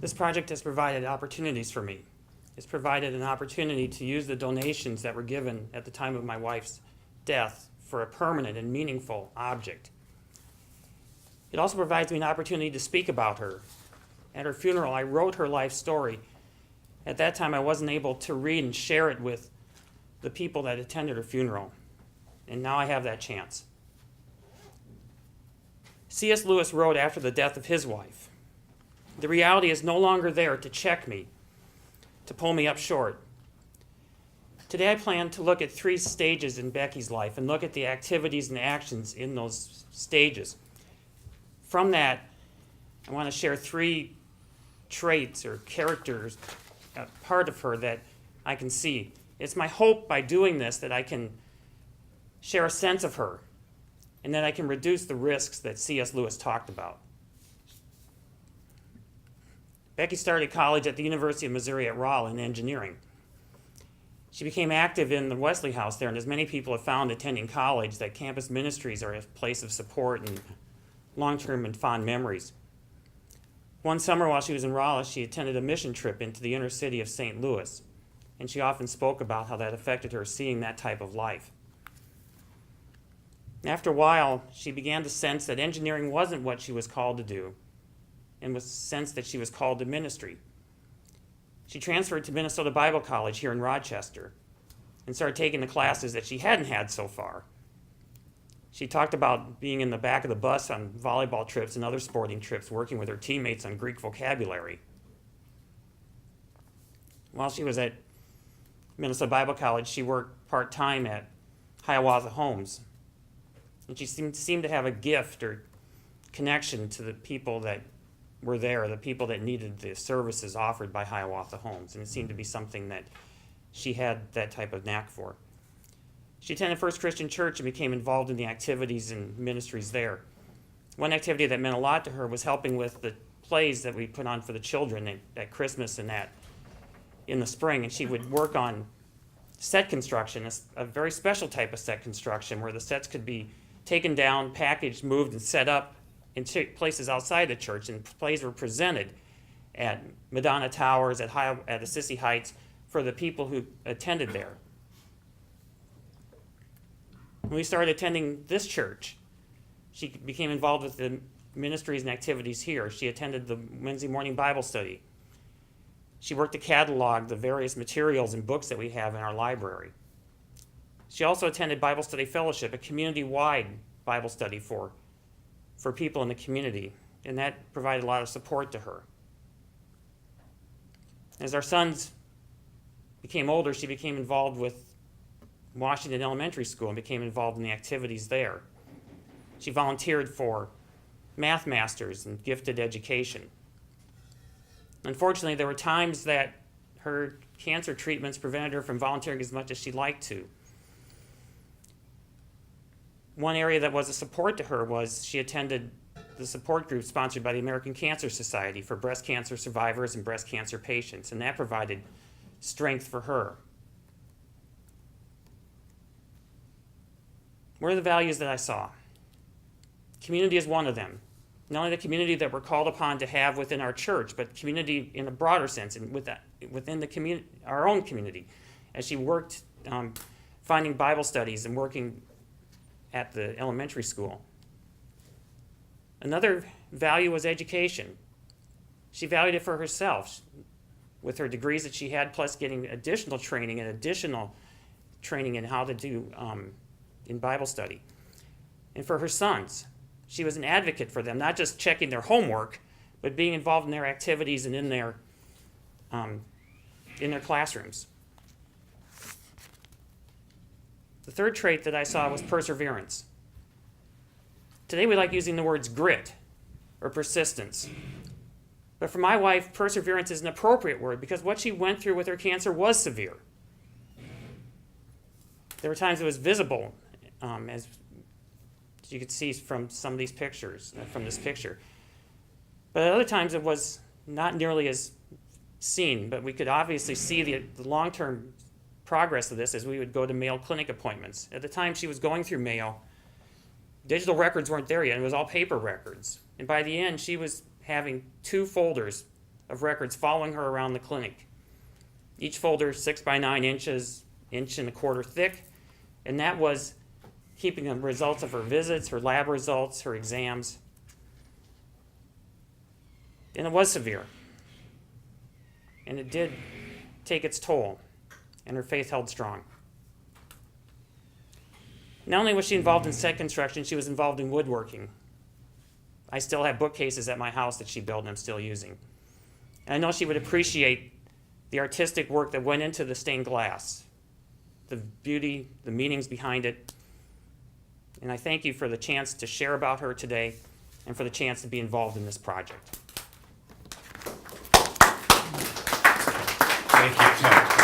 This project has provided opportunities for me. It's provided an opportunity to use the donations that were given at the time of my wife's death for a permanent and meaningful object. It also provides me an opportunity to speak about her. At her funeral, I wrote her life story. At that time, I wasn't able to read and share it with the people that attended her funeral, and now I have that chance. C.S. Lewis wrote after the death of his wife, "The reality is no longer there to check me, to pull me up short." Today I plan to look at 3 stages in Becky's life and look at the activities and actions in those stages. From that, I want to share 3 traits or characters, part of her that I can see. It's my hope by doing this that I can share a sense of her and that I can reduce the risks that C.S. Lewis talked about. Becky started college at the University of Missouri at Rolla in engineering. She became active in the Wesley House there, and as many people have found attending college, that campus ministries are a place of support and long-term and fond memories. One summer while she was in Rolla, she attended a mission trip into the inner city of St. Louis, and she often spoke about how that affected her seeing that type of life. After a while, she began to sense that engineering wasn't what she was called to do, and was sensed that she was called to ministry. She transferred to Minnesota Bible College here in Rochester and started taking the classes that she hadn't had so far. She talked about being in the back of the bus on volleyball trips and other sporting trips, working with her teammates on Greek vocabulary. While she was at Minnesota Bible College, she worked part-time at Hiawatha Homes. And she seemed to have a gift or connection to the people that were there, the people that needed the services offered by Hiawatha Homes. And it seemed to be something that she had that type of knack for. She attended First Christian Church and became involved in the activities and ministries there. One activity that meant a lot to her was helping with the plays that we put on for the children at Christmas and in the spring. And she would work on set construction, a very special type of set construction where the sets could be taken down, packaged, moved, and set up in places outside the church, and plays were presented at Madonna Towers, at Assisi Heights, for the people who attended there. When we started attending this church, she became involved with the ministries and activities here. She attended the Wednesday morning Bible study. She worked to catalog the various materials and books that we have in our library. She also attended Bible Study Fellowship, a community-wide Bible study for people in the community, and that provided a lot of support to her. As our sons became older, she became involved with Washington Elementary School and became involved in the activities there. She volunteered for Math Masters and Gifted Education. Unfortunately, there were times that her cancer treatments prevented her from volunteering as much as she'd like to. One area that was a support to her was she attended the support group sponsored by the American Cancer Society for breast cancer survivors and breast cancer patients, and that provided strength for her. What are the values that I saw? Community is one of them. Not only the community that we're called upon to have within our church, but community in a broader sense, and within the community, our own community. As she worked finding Bible studies and working at the elementary school. Another value was education. She valued it for herself with her degrees that she had, plus getting additional training in how to do in Bible study. And for her sons, she was an advocate for them, not just checking their homework, but being involved in their activities and in their classrooms. The third trait that I saw was perseverance. Today we like using the words grit or persistence. But for my wife, perseverance is an appropriate word because what she went through with her cancer was severe. There were times it was visible, as you could see from some of these pictures, from this picture. But at other times it was not nearly as seen, but we could obviously see the long-term progress of this as we would go to Mayo Clinic appointments. At the time she was going through Mayo, digital records weren't there yet, it was all paper records. And by the end, she was having 2 folders of records following her around the clinic. Each folder 6 by 9 inches, 1.25 inches thick, and that was keeping the results of her visits, her lab results, her exams. And it was severe. And it did take its toll, and her faith held strong. Not only was she involved in set construction, she was involved in woodworking. I still have bookcases at my house that she built and I'm still using. And I know she would appreciate the artistic work that went into the stained glass, the beauty, the meanings behind it. And I thank you for the chance to share about her today and for the chance to be involved in this project. Thank you, Tim.